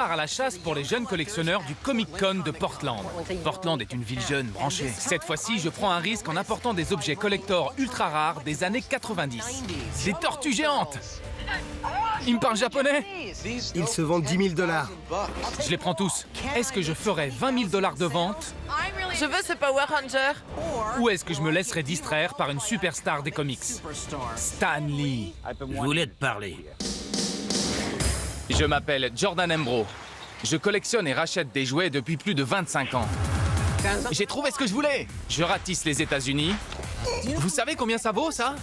À la chasse pour les jeunes collectionneurs du Comic-Con de Portland. Portland est une ville jeune, branchée. Cette fois-ci, je prends un risque en apportant des objets collector ultra rares des années 90. Des tortues géantes! Ils me parlent japonais? Ils se vendent 10 000 $. Je les prends tous. Est-ce que je ferai 20 000 $ de vente? Je veux ce Power Ranger. Ou est-ce que je me laisserai distraire par une superstar des comics? Stan Lee. Je voulais te parler. Je m'appelle Jordan Embro. Je collectionne et rachète des jouets depuis plus de 25 ans. J'ai trouvé ce que je voulais. Je ratisse les États-Unis. Vous savez combien ça vaut, ça?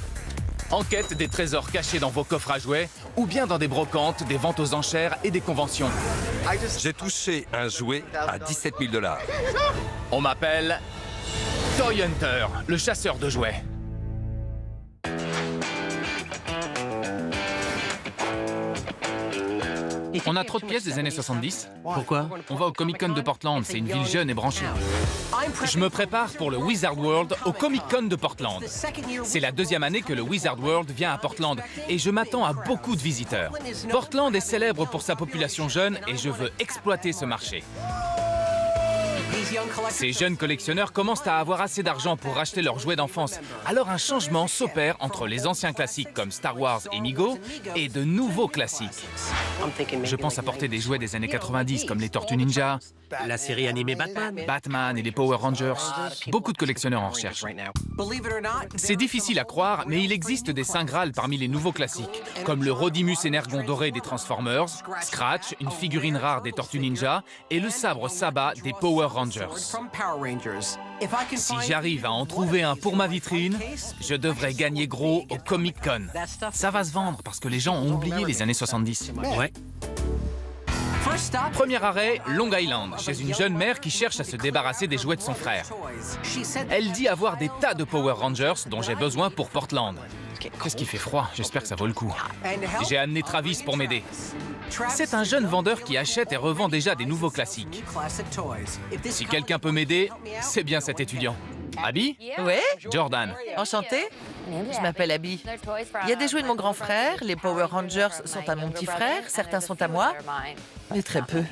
Enquête des trésors cachés dans vos coffres à jouets ou bien dans des brocantes, des ventes aux enchères et des conventions. J'ai touché un jouet à 17 000 $. On m'appelle Toy Hunter, le chasseur de jouets. On a trop de pièces des années 70. Pourquoi? On va au Comic-Con de Portland, c'est une ville jeune et branchée. Je me prépare pour le Wizard World au Comic-Con de Portland. C'est la deuxième année que le Wizard World vient à Portland et je m'attends à beaucoup de visiteurs. Portland est célèbre pour sa population jeune et je veux exploiter ce marché. Ces jeunes collectionneurs commencent à avoir assez d'argent pour racheter leurs jouets d'enfance. Alors un changement s'opère entre les anciens classiques comme Star Wars et Mego et de nouveaux classiques. Je pense apporter des jouets des années 90 comme les Tortues Ninja, La série animée Batman? Batman et les Power Rangers. Beaucoup de collectionneurs en recherchent. C'est difficile à croire, mais il existe des saints Graal parmi les nouveaux classiques, comme le Rodimus Energon doré des Transformers, Scratch, une figurine rare des Tortues Ninja, et le sabre Saba des Power Rangers. Si j'arrive à en trouver un pour ma vitrine, je devrais gagner gros au Comic-Con. Ça va se vendre parce que les gens ont oublié les années 70. Ouais. Premier arrêt, Long Island, chez une jeune mère qui cherche à se débarrasser des jouets de son frère. Elle dit avoir des tas de Power Rangers dont j'ai besoin pour Portland. Qu'est-ce qui fait froid? J'espère que ça vaut le coup. J'ai amené Travis pour m'aider. C'est un jeune vendeur qui achète et revend déjà des nouveaux classiques. Si quelqu'un peut m'aider, c'est bien cet étudiant. Abby? Ouais? Jordan. Enchantée? Je m'appelle Abby. Il y a des jouets de mon grand frère, les Power Rangers sont à mon petit frère, certains sont à moi, mais très peu.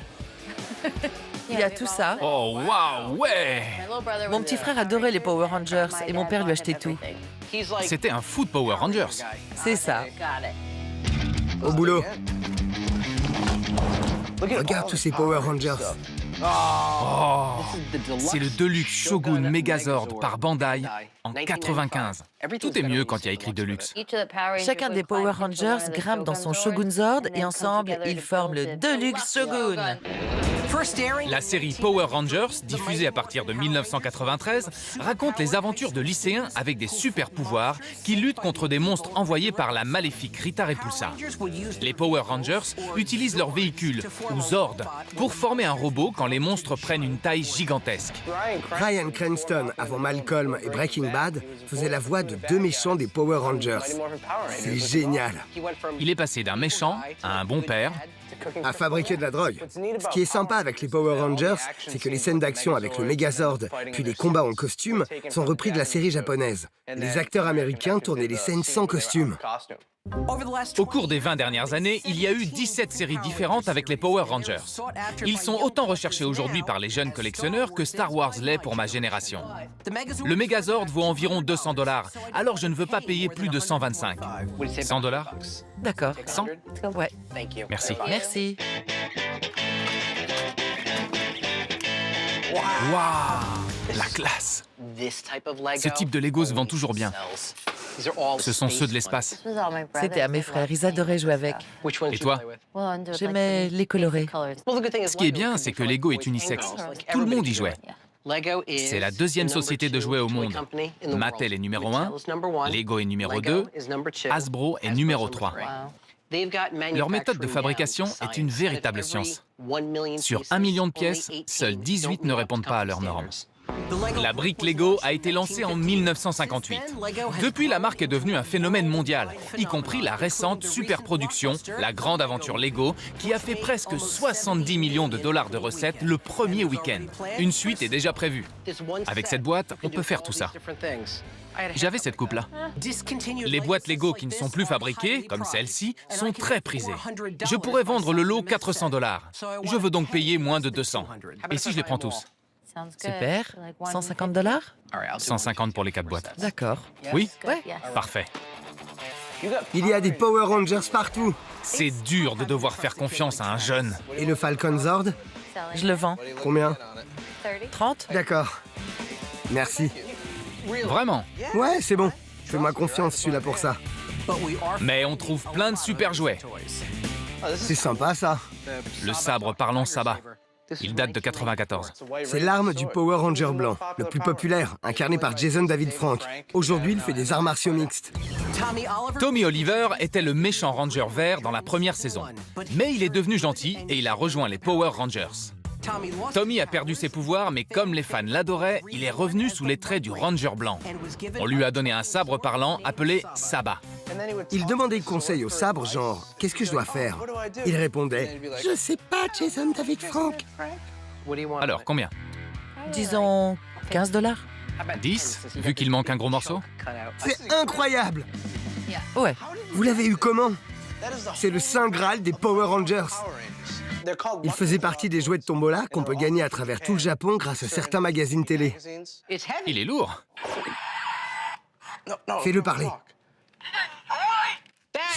Il y a tout ça. Oh, waouh, ouais! Mon petit frère adorait les Power Rangers et mon père lui achetait tout. C'était un fou de Power Rangers. C'est ça. Au boulot. Regarde tous ces Power Rangers. C'est le Deluxe Shogun Megazord par Bandai en 95. Tout est mieux quand il y a écrit Deluxe. Chacun des Power Rangers grimpe dans son Shogun Zord et ensemble, ils forment le Deluxe Shogun. La série Power Rangers, diffusée à partir de 1993, raconte les aventures de lycéens avec des super pouvoirs qui luttent contre des monstres envoyés par la maléfique Rita Repulsa. Les Power Rangers utilisent leur véhicule, ou Zord, pour former un robot quand les monstres prennent une taille gigantesque. Bryan Cranston, avant Malcolm et Breaking Bad, faisait la voix de deux méchants des Power Rangers. C'est génial. Il est passé d'un méchant à un bon père, À fabriquer de la drogue. Ce qui est sympa avec les Power Rangers, c'est que les scènes d'action avec le Megazord, puis les combats en costume, sont repris de la série japonaise. Les acteurs américains tournaient les scènes sans costume. Au cours des 20 dernières années, il y a eu 17 séries différentes avec les Power Rangers. Ils sont autant recherchés aujourd'hui par les jeunes collectionneurs que Star Wars l'est pour ma génération. Le Megazord vaut environ 200 $, alors je ne veux pas payer plus de 125. 100 $? D'accord. 100? Ouais. Merci. Merci. Waouh! La classe! Ce type de Lego se vend toujours bien. Ce sont ceux de l'espace. C'était à mes frères, ils adoraient jouer avec. Et toi? J'aimais les colorer. Ce qui est bien, c'est que Lego est unisexe. Tout le monde y jouait. C'est la deuxième société de jouets au monde. Mattel est numéro 1, Lego est numéro 2, Hasbro est numéro 3. Leur méthode de fabrication est une véritable science. Sur 1 million de pièces, seuls 18 ne répondent pas à leurs normes. La brique Lego a été lancée en 1958. Depuis, la marque est devenue un phénomène mondial, y compris la récente superproduction, la grande aventure Lego, qui a fait presque 70 millions de dollars de recettes le premier week-end. Une suite est déjà prévue. Avec cette boîte, on peut faire tout ça. J'avais cette coupe-là. Les boîtes Lego qui ne sont plus fabriquées, comme celle-ci, sont très prisées. Je pourrais vendre le lot 400 $. Je veux donc payer moins de 200. Et si je les prends tous? Super. 150 $? 150 pour les 4 boîtes. D'accord. Oui? Ouais. Parfait. Il y a des Power Rangers partout. C'est dur de devoir faire confiance à un jeune. Et le Falcon Zord? Je le vends. Combien? 30? D'accord. Merci. Vraiment. Ouais, c'est bon. Fais-moi confiance, je suis là pour ça. Mais on trouve plein de super jouets. C'est sympa, ça. Le sabre parlant Saba. Il date de 94. C'est l'arme du Power Ranger blanc, le plus populaire, incarné par Jason David Frank. Aujourd'hui, il fait des arts martiaux mixtes. Tommy Oliver était le méchant Ranger vert dans la première saison. Mais il est devenu gentil et il a rejoint les Power Rangers. Tommy a perdu ses pouvoirs, mais comme les fans l'adoraient, il est revenu sous les traits du Ranger blanc. On lui a donné un sabre parlant appelé Saba. Il demandait conseil au sabre, genre « Qu'est-ce que je dois faire ?» Il répondait « Je sais pas, Jason David Frank. » Alors, combien? Disons 15 $. 10, vu qu'il manque un gros morceau? C'est incroyable! Ouais. Vous l'avez eu comment? C'est le Saint Graal des Power Rangers. Il faisait partie des jouets de tombola qu'on peut gagner à travers tout le Japon grâce à certains magazines télé. Il est lourd. Fais-le parler.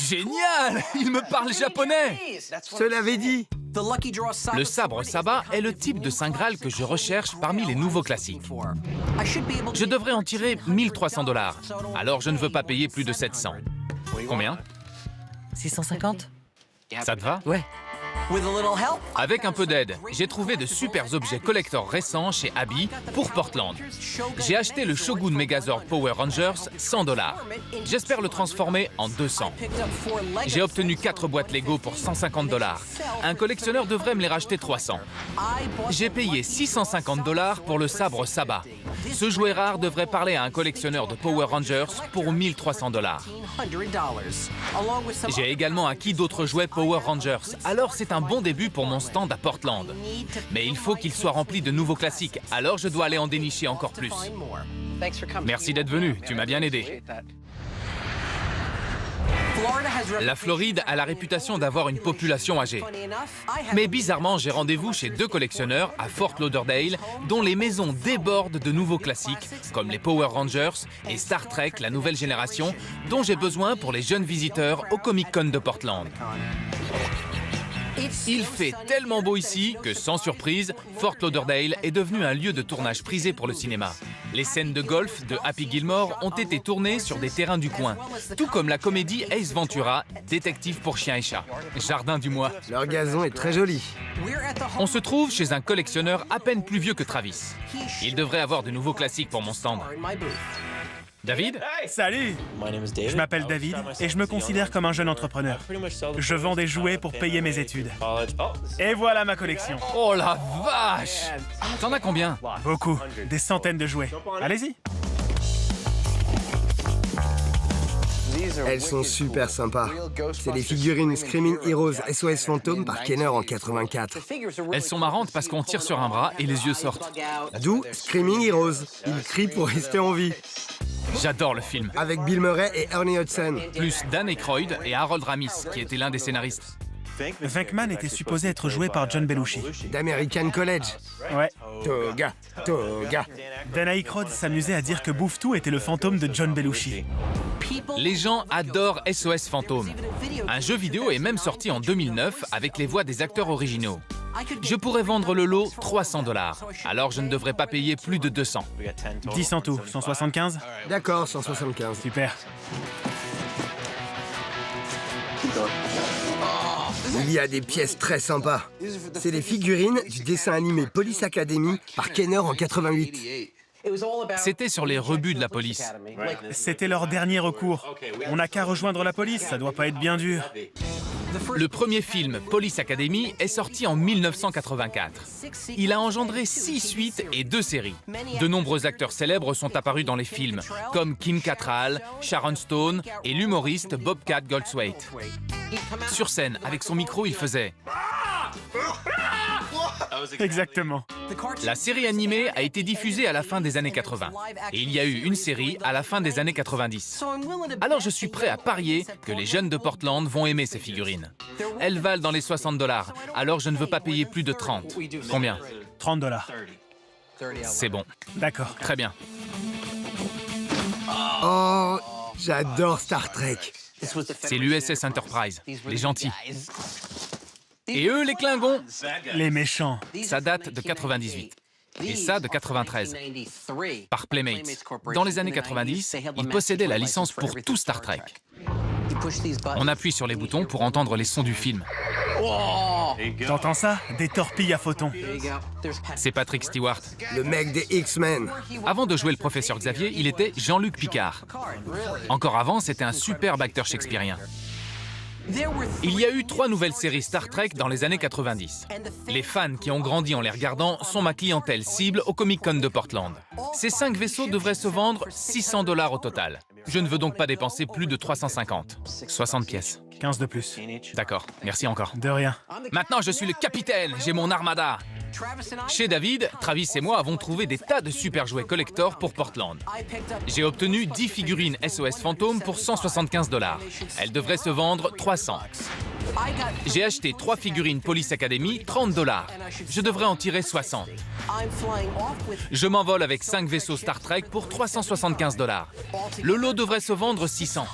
Génial! Il me parle japonais! Je te l'avais dit. Le sabre Saba est le type de Saint Graal que je recherche parmi les nouveaux classiques. Je devrais en tirer 1300 $. Alors je ne veux pas payer plus de 700. Combien? 650? Ça te va? Ouais. Avec un peu d'aide, j'ai trouvé de super objets collector récents chez Abby pour Portland. J'ai acheté le Shogun Megazord Power Rangers 100 $. J'espère le transformer en 200. J'ai obtenu 4 boîtes Lego pour 150 $. Un collectionneur devrait me les racheter 300. J'ai payé 650 $ pour le sabre Saba. Ce jouet rare devrait parler à un collectionneur de Power Rangers pour 1300 $. J'ai également acquis d'autres jouets Power Rangers, alors c'est un bon début pour mon stand à Portland. Mais il faut qu'il soit rempli de nouveaux classiques, alors je dois aller en dénicher encore plus. Merci d'être venu, tu m'as bien aidé. La Floride a la réputation d'avoir une population âgée. Mais bizarrement, j'ai rendez-vous chez 2 collectionneurs à Fort Lauderdale, dont les maisons débordent de nouveaux classiques, comme les Power Rangers et Star Trek, la nouvelle génération, dont j'ai besoin pour les jeunes visiteurs au Comic-Con de Portland. Il fait tellement beau ici que, sans surprise, Fort Lauderdale est devenu un lieu de tournage prisé pour le cinéma. Les scènes de golf de Happy Gilmore ont été tournées sur des terrains du coin, tout comme la comédie Ace Ventura, détective pour chiens et chats. Jardin du mois. Leur gazon est très joli. On se trouve chez un collectionneur à peine plus vieux que Travis. Il devrait avoir de nouveaux classiques pour mon stand. David? Salut! Je m'appelle David et je me considère comme un jeune entrepreneur. Je vends des jouets pour payer mes études. Et voilà ma collection. Oh la vache! T'en as combien? Beaucoup, des centaines de jouets. Allez-y! Elles sont super sympas. C'est les figurines Screaming Heroes SOS Fantôme par Kenner en 84. Elles sont marrantes parce qu'on tire sur un bras et les yeux sortent. D'où Screaming Heroes. Ils crient pour rester en vie. J'adore le film. Avec Bill Murray et Ernie Hudson. Plus Dan Aykroyd et Harold Ramis, qui était l'un des scénaristes. Venkman était supposé être joué par John Belushi. D'American College. Ouais. Toga, Toga. Dan Aykroyd s'amusait à dire que Bouffetou était le fantôme de John Belushi. Les gens adorent SOS Fantôme. Un jeu vidéo est même sorti en 2009 avec les voix des acteurs originaux. Je pourrais vendre le lot 300 $. Alors je ne devrais pas payer plus de 200. 10 en tout, 175? D'accord, 175. Super. Il y a des pièces très sympas. C'est les figurines du dessin animé Police Academy par Kenner en 88. C'était sur les rebuts de la police. C'était leur dernier recours. On n'a qu'à rejoindre la police, ça doit pas être bien dur. Le premier film, Police Academy, est sorti en 1984. Il a engendré 6 suites et 2 séries. De nombreux acteurs célèbres sont apparus dans les films, comme Kim Cattrall, Sharon Stone et l'humoriste Bobcat Goldthwait. Sur scène, avec son micro, il faisait... Exactement. La série animée a été diffusée à la fin des années 80. Et il y a eu une série à la fin des années 90. Alors je suis prêt à parier que les jeunes de Portland vont aimer ces figurines. Elles valent dans les 60 $, alors je ne veux pas payer plus de 30. Combien? 30 $. C'est bon. D'accord. Très bien. Oh, j'adore Star Trek. C'est l'USS Enterprise, les gentils. Et eux, les Klingons, Les méchants. ça date de 98. Et ça de 93, par Playmates. Dans les années 90, ils possédaient la licence pour tout Star Trek. On appuie sur les boutons pour entendre les sons du film. T'entends ça? Des torpilles à photons. C'est Patrick Stewart. Le mec des X-Men. Avant de jouer le professeur Xavier, il était Jean-Luc Picard. Encore avant, c'était un superbe acteur shakespearien. Il y a eu 3 nouvelles séries Star Trek dans les années 90. Les fans qui ont grandi en les regardant sont ma clientèle cible au Comic-Con de Portland. Ces 5 vaisseaux devraient se vendre 600 $ au total. Je ne veux donc pas dépenser plus de 350. 60 pièces. 15 de plus. D'accord, merci encore. De rien. Maintenant, je suis le capitaine, j'ai mon armada. Chez David, Travis et moi avons trouvé des tas de super jouets collector pour Portland. J'ai obtenu 10 figurines SOS Fantôme pour 175 $. Elles devraient se vendre 300. J'ai acheté 3 figurines Police Academy, 30 $. Je devrais en tirer 60. Je m'envole avec 5 vaisseaux Star Trek pour 375 $. Le lot devrait se vendre 600.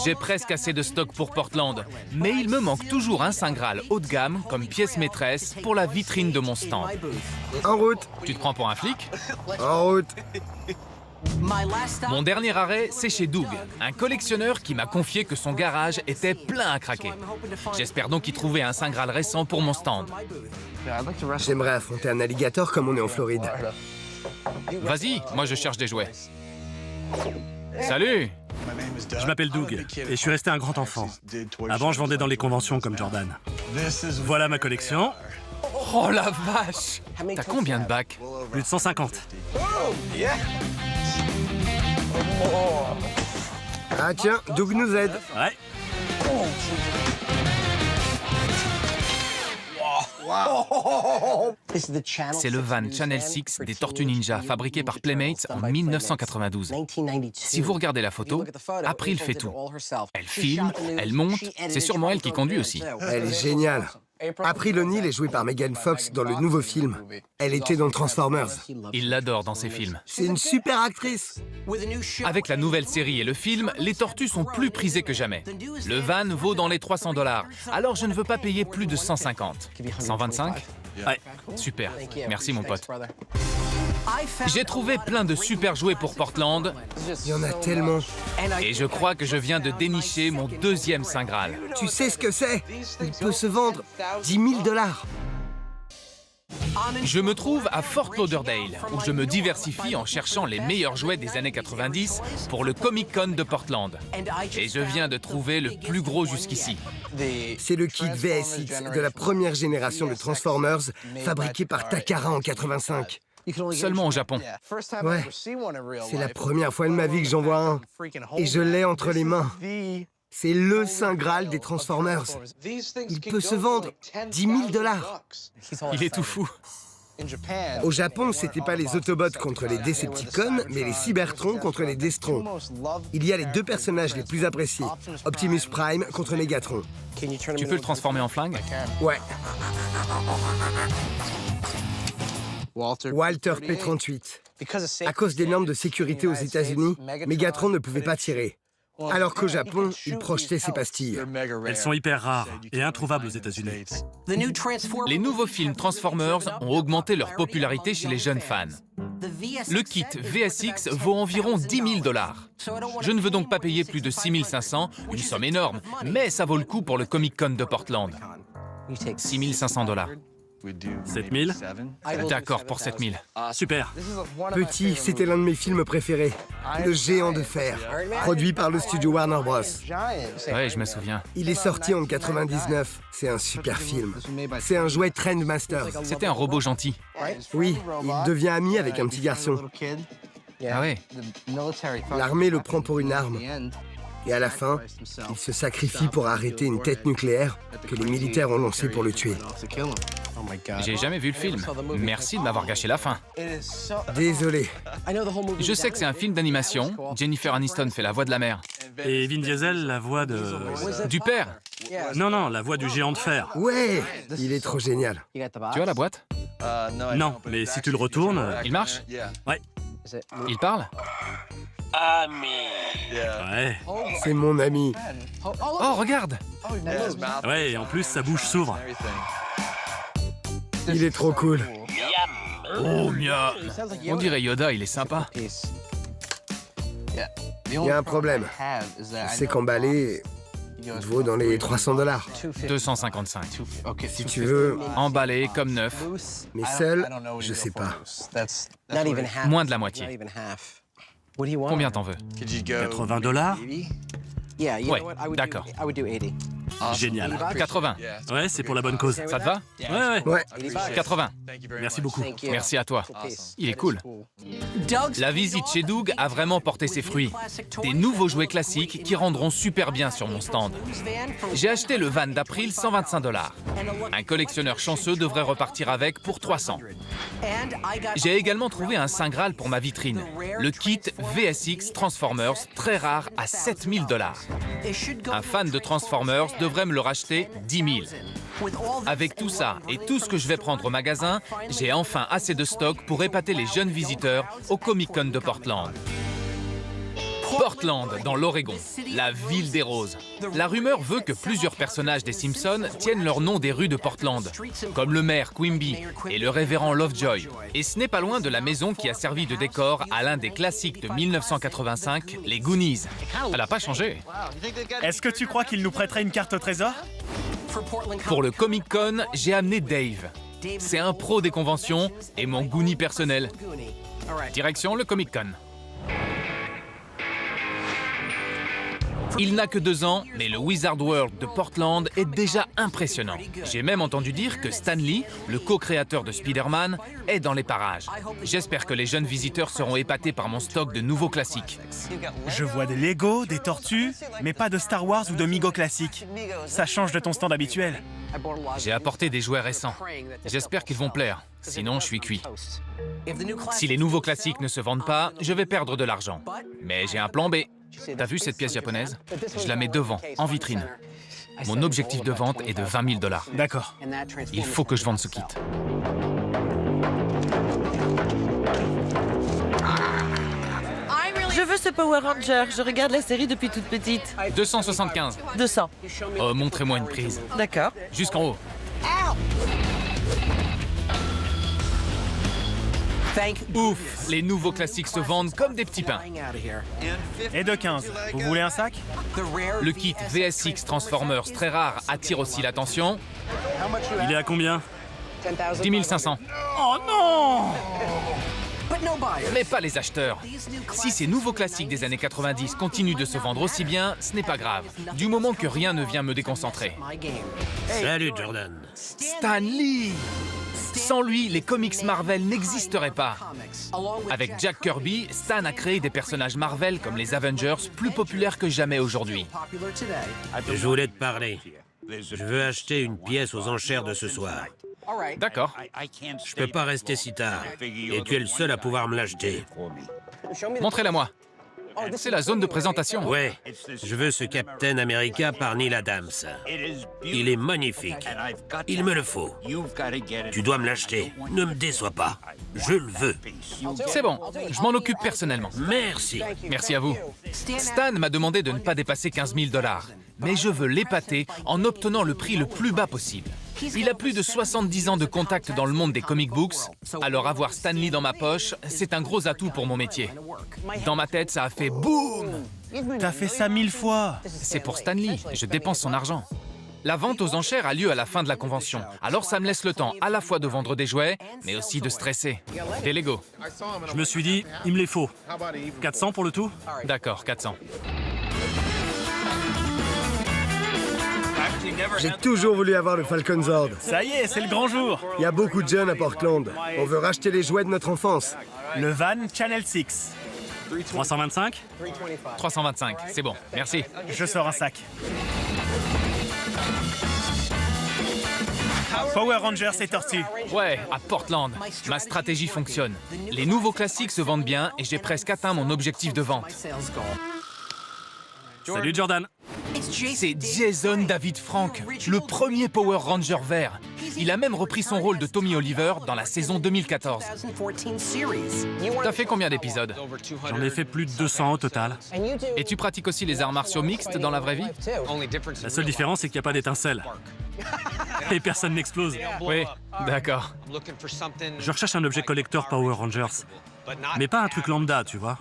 J'ai presque assez de stock pour Portland, mais il me manque toujours un Saint Graal haut de gamme comme pièce maîtresse pour la vitrine de mon stand. En route. Tu te prends pour un flic? En route. Mon dernier arrêt, c'est chez Doug, un collectionneur qui m'a confié que son garage était plein à craquer. J'espère donc y trouver un Saint Graal récent pour mon stand. J'aimerais affronter un alligator comme on est en Floride. Vas-y, moi je cherche des jouets. Salut! Je m'appelle Doug et je suis resté un grand enfant. Avant, je vendais dans les conventions comme Jordan. Voilà ma collection. Oh la vache! T'as combien de bacs? Plus de 150. Ah tiens, Doug nous aide. Ouais. C'est le van Channel 6 des Tortues Ninja, fabriqué par Playmates en 1992. Si vous regardez la photo, April fait tout. Elle filme, elle monte, c'est sûrement elle qui conduit aussi. Elle est géniale. April O'Neil est jouée par Megan Fox dans le nouveau film. Elle était dans Transformers. Il l'adore dans ses films. C'est une super actrice. Avec la nouvelle série et le film, les tortues sont plus prisées que jamais. Le van vaut dans les 300 $, alors je ne veux pas payer plus de 150. 125? Ouais. Super, merci mon pote. J'ai trouvé plein de super jouets pour Portland. Il y en a tellement. Et je crois que je viens de dénicher mon 2e Saint Graal. Tu sais ce que c'est? Il peut se vendre 10 000 $. Je me trouve à Fort Lauderdale, où je me diversifie en cherchant les meilleurs jouets des années 90 pour le Comic-Con de Portland. Et je viens de trouver le plus gros jusqu'ici. C'est le kit VSX de la première génération de Transformers, fabriqué par Takara en 85. Seulement au Japon. Ouais, c'est la première fois de ma vie que j'en vois un. Et je l'ai entre les mains. C'est le Saint Graal des Transformers. Il peut se vendre 10 000 $. Il est tout fou. Au Japon, c'était pas les Autobots contre les Decepticons, mais les Cybertrons contre les Destrons. Il y a les 2 personnages les plus appréciés, Optimus Prime contre Megatron. Tu peux le transformer en flingue? Ouais. Walter P-38. À cause des normes de sécurité aux États-Unis, Megatron ne pouvait pas tirer. Alors qu'au Japon, il projetait ses pastilles. Elles sont hyper rares et introuvables aux États-Unis. Les nouveaux films Transformers ont augmenté leur popularité chez les jeunes fans. Le kit VSX vaut environ 10 000 $. Je ne veux donc pas payer plus de 6 500, une somme énorme, mais ça vaut le coup pour le Comic-Con de Portland. 6 500 $. 7000? D'accord pour 7000. Super. Petit, c'était l'un de mes films préférés. Le géant de fer, produit par le studio Warner Bros. Ouais, je me souviens. Il est sorti en 99. C'est un super film. C'est un jouet Trendmasters. C'était un robot gentil. Oui, il devient ami avec un petit garçon. Ah ouais. L'armée le prend pour une arme. Et à la fin, il se sacrifie pour arrêter une tête nucléaire que les militaires ont lancée pour le tuer. J'ai jamais vu le film. Merci de m'avoir gâché la fin. Désolé. Je sais que c'est un film d'animation. Jennifer Aniston fait la voix de la mère. Et Vin Diesel, la voix de... Du père. Non, la voix du géant de fer. Ouais, il est trop génial. Tu as la boîte? Non, mais si tu le retournes... Il marche? Ouais. Il parle? Ouais. C'est mon ami. Oh, regarde! Ouais, et en plus, sa bouche s'ouvre. Il est trop cool. Oh, miam! On dirait Yoda, il est sympa. Il y a un problème. C'est qu'emballer vaut dans les $300. 255. Si tu veux, Emballé comme neuf. mais seul, je sais pas. Moins de la moitié. Combien t'en veux? $80? Ouais, d'accord. Génial. 80. Ouais, c'est pour la bonne cause. Ça te va? Ouais. Ouais, 80. Merci beaucoup. Merci à toi. Il est cool. La visite chez Doug a vraiment porté ses fruits. Des nouveaux jouets classiques qui rendront super bien sur mon stand. J'ai acheté le van d'April, $125. Un collectionneur chanceux devrait repartir avec pour 300. J'ai également trouvé un Saint Graal pour ma vitrine. Le kit VSX Transformers, très rare, à $7000. Un fan de Transformers devrait me le racheter 10 000. Avec tout ça et tout ce que je vais prendre au magasin, j'ai enfin assez de stock pour épater les jeunes visiteurs au Comic-Con de Portland. Portland, dans l'Oregon, la ville des roses. La rumeur veut que plusieurs personnages des Simpsons tiennent leur nom des rues de Portland, comme le maire Quimby et le révérend Lovejoy. Et ce n'est pas loin de la maison qui a servi de décor à l'un des classiques de 1985, les Goonies. Elle n'a pas changé. Est-ce que tu crois qu'il nous prêterait une carte au trésor? Pour le Comic-Con, j'ai amené Dave. C'est un pro des conventions et mon Goonie personnel. Direction le Comic-Con. Il n'a que 2 ans, mais le Wizard World de Portland est déjà impressionnant. J'ai même entendu dire que Stan Lee, le co-créateur de Spider-Man, est dans les parages. J'espère que les jeunes visiteurs seront épatés par mon stock de nouveaux classiques. Je vois des Lego, des tortues, mais pas de Star Wars ou de Mego classique. Ça change de ton stand habituel. J'ai apporté des jouets récents. J'espère qu'ils vont plaire, sinon je suis cuit. Si les nouveaux classiques ne se vendent pas, je vais perdre de l'argent. Mais j'ai un plan B. T'as vu cette pièce japonaise? Je la mets devant, en vitrine. Mon objectif de vente est de $20 000. D'accord. Il faut que je vende ce kit. Je veux ce Power Ranger. Je regarde la série depuis toute petite. 275. 200. Oh, montrez-moi une prise. D'accord. Jusqu'en haut. Ouf, les nouveaux classiques se vendent comme des petits pains. Et de 15. Vous voulez un sac? Le kit VSX Transformers très rare attire aussi l'attention. Il est à combien? 10 500. Oh non! Mais pas les acheteurs. Si ces nouveaux classiques des années 90 continuent de se vendre aussi bien, ce n'est pas grave. Du moment que rien ne vient me déconcentrer. Salut, Jordan. Stan Lee! Sans lui, les comics Marvel n'existeraient pas. Avec Jack Kirby, Stan a créé des personnages Marvel comme les Avengers plus populaires que jamais aujourd'hui. Je voulais te parler. Je veux acheter une pièce aux enchères de ce soir. D'accord. Je peux pas rester si tard. Et tu es le seul à pouvoir me l'acheter. Montrez-la-moi. C'est la zone de présentation. Ouais, je veux ce Captain America par Neil Adams. Il est magnifique. Il me le faut. Tu dois me l'acheter. Ne me déçois pas. Je le veux. C'est bon, je m'en occupe personnellement. Merci. Merci à vous. Stan m'a demandé de ne pas dépasser 15 000 $. Mais je veux l'épater en obtenant le prix le plus bas possible. Il a plus de 70 ans de contact dans le monde des comic books, alors avoir Stan Lee dans ma poche, c'est un gros atout pour mon métier. Dans ma tête, ça a fait boum! T'as fait ça 1000 fois. C'est pour Stan Lee, je dépense son argent. La vente aux enchères a lieu à la fin de la convention. Alors ça me laisse le temps à la fois de vendre des jouets, mais aussi de stresser. Des Lego. Je me suis dit, il me les faut. 400 pour le tout? D'accord, 400. J'ai toujours voulu avoir le Falcon Zord. Ça y est, c'est le grand jour. Il y a beaucoup de jeunes à Portland. On veut racheter les jouets de notre enfance. Le van Channel 6. 325? 325, c'est bon, merci. Je sors un sac. Power Rangers et Tortue. Ouais, à Portland, ma stratégie fonctionne. Les nouveaux classiques se vendent bien et j'ai presque atteint mon objectif de vente. Salut Jordan. C'est Jason David Frank, le premier Power Ranger vert. Il a même repris son rôle de Tommy Oliver dans la saison 2014. T'as fait combien d'épisodes? J'en ai fait plus de 200 au total. Et tu pratiques aussi les arts martiaux mixtes dans la vraie vie? La seule différence, c'est qu'il n'y a pas d'étincelles. Et personne n'explose. Oui, d'accord. Je recherche un objet collector Power Rangers. Mais pas un truc lambda, tu vois.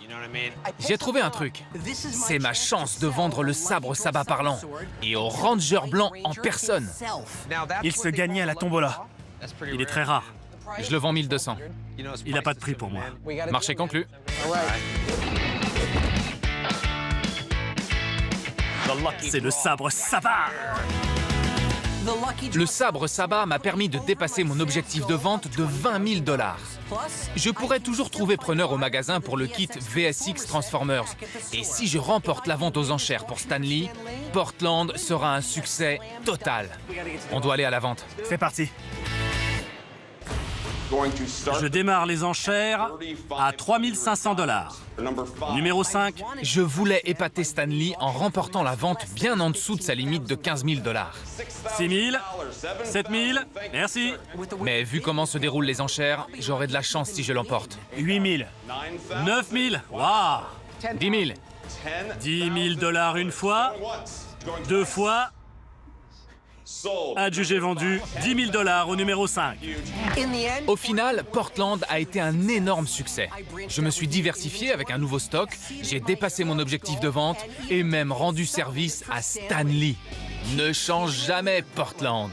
J'ai trouvé un truc. C'est ma chance de vendre le sabre sabbat parlant. Et au Ranger blanc en personne. Il se gagnait à la tombola. Il est très rare. Je le vends 1200. Il n'a pas de prix pour moi. Marché conclu. C'est le sabre sabbat. Le sabre sabbat m'a permis de dépasser mon objectif de vente de 20 000 $. Je pourrais toujours trouver preneur au magasin pour le kit VSX Transformers. Et si je remporte la vente aux enchères pour Stan Lee, Portland sera un succès total. On doit aller à la vente. C'est parti. Je démarre les enchères à 3 500 $. Numéro 5. Je voulais épater Stan Lee en remportant la vente bien en dessous de sa limite de 15 000 $. 6 000. 7 000. Merci. Mais vu comment se déroulent les enchères, j'aurai de la chance si je l'emporte. 8 000. 9 000. Waouh. 10 000. 10 000 $ une fois. 2 fois. Adjugé vendu, 10 000 $ au numéro 5. Au final, Portland a été un énorme succès. Je me suis diversifié avec un nouveau stock, j'ai dépassé mon objectif de vente et même rendu service à Stan Lee. Ne change jamais, Portland.